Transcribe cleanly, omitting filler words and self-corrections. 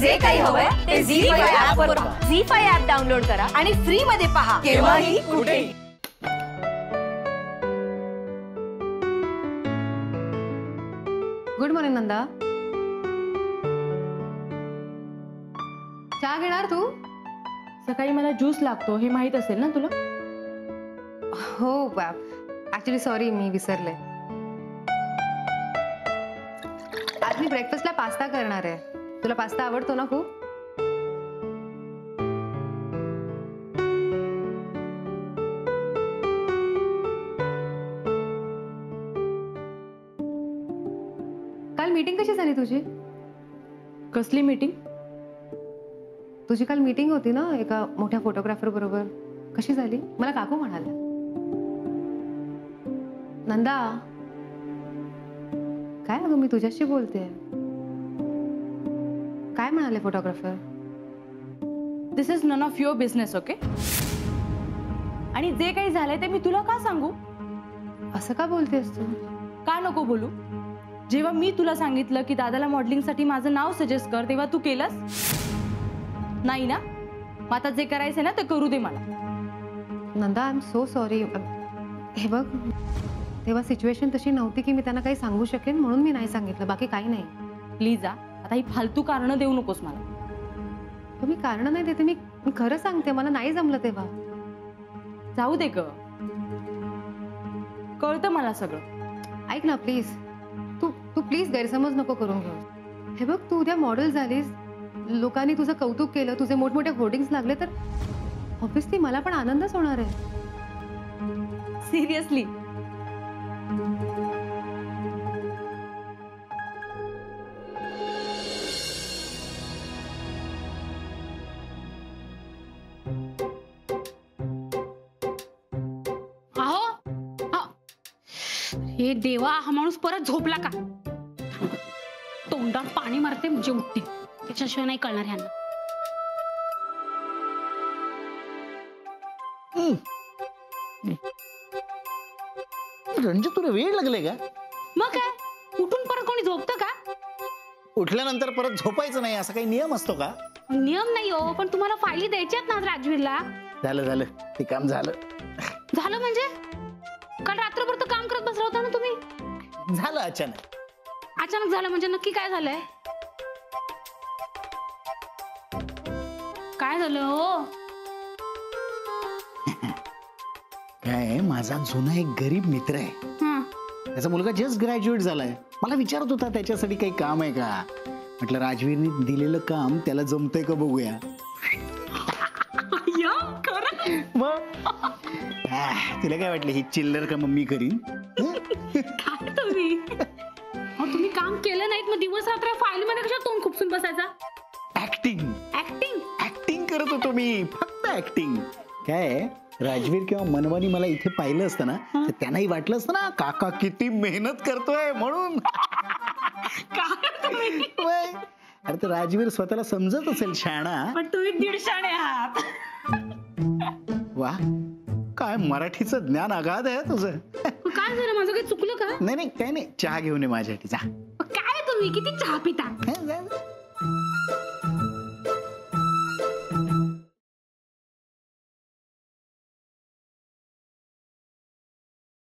जे काही हवंय ते झी5 ऍप वर पहा. झी5 ऍप डाउनलोड करा आणि फ्री मध्ये पहा केव्हाही कुठेही. Good morning Nanda. चहा घेणार तू? सकाळी मला ज्यूस लागतो हे माहित असेल ना तुला? हो ऍक्च्युली सॉरी, मी विसरले. आज मी ब्रेकफास्टला पास्ता करणार आहे. तुला पास्ता आवडतो ना खूप? काल मीटिंग कशी झाली तुझी? कसली मीटिंग? तुझी काल मीटिंग होती ना एका मोठ्या फोटोग्राफर बरोबर, कशी झाली? मला काकू म्हणाल्या. नंदा काय अगं, मी तुझ्याशी बोलते. काय म्हणाले photographer? This is none of your business, okay? आणि जे काही झालंय ते मी तुला का सांगू? असं का बोलतेस तू? का नको बोलू? जेव्हा मी तुला सांगितलं की दादाला मॉडेलिंगसाठी माझं नाव सजेस्ट कर, तेव्हा तू केलंस नाही ना? मग आता जे करायचंय ना ते करू दे मला. Nanda I am so sorry. हे बघ, तेव्हा सिच्युएशन तशी नव्हती की मी त्यांना काही सांगू शकेन, म्हणून मी नाही सांगितलं, बाकी काही नाही. प्लीज आता ही फालतू कारणं देऊ नकोस मला. तुम्ही कारण नाही देते, मी खरं सांगते, मला नाही जमलं तेव्हा. जाऊ दे ग, कळतं मला सगळं. ऐक ना प्लीज, तू प्लीज गैरसमज नको करून घेऊ. हे बघ, तू उद्या मॉडेल झालीस, लोकांनी तुझं कौतुक केलं, तुझे मोठमोठे होर्डिंग्स लागले, तर ऑब्व्हियसली मला पण आनंदच होणार आहे. सिरियसली. हे देवा, हा माणूस परत झोपला का? तोंडात पाणी मारते म्हणजे उठते, त्याच्याशिवाय नाही कळणार ह्यांना. रणजित, तुला वेळ लागले का? मग काय, उठून परत कोणी झोपतं का? उठल्यानंतर परत झोपायचं नाही असा काही नियम असतो का? नियम नाही हो, पण तुम्हाला फायली द्यायच्यात ना राजवीरला. झालं ते काम झालं. झालं म्हणजे? काल रात्रभर तर काम करत बसला होता ना तुम्ही. झालं अचानक. अचानक झालं म्हणजे नक्की काय झालंय? काय झालं हो? काय, माझा जुना एक गरीब मित्र आहे, त्याचा मुलगा जस्ट ग्रॅज्युएट झालाय. मला विचारत होता त्याच्यासाठी काही काम आहे का. म्हटलं राजवीरने दिलेलं काम त्याला जमतंय का बघूया. मग तुला काय वाटलं, ही चिल्लर का मम्मी करीन? काय तुम्ही काम केलं नाहीत, मग दिवस रात्र फाईल मध्ये कशा तोंड खुपसून बसायचा? ऍक्टिंग करत होतो मी, फक्त ऍक्टिंग. काय, राजवीर किंवा मनवानी मला इथे पाहिलं असतं ना, तर त्यांनाही वाटलं असतं ना काका किती मेहनत करतोय म्हणून. अरे तर राजवीर स्वतःला समजत असेल शाणा, पण तुम्ही दीड शाणे आहात. वा, काय मराठीचं ज्ञान अगाध आहे तुझं. काय झालं, माझं काही चुकलं का? नाही काही नाही, चहा घेऊन ये माझ्यासाठी. जा. काय तुम्ही किती चहा पिता?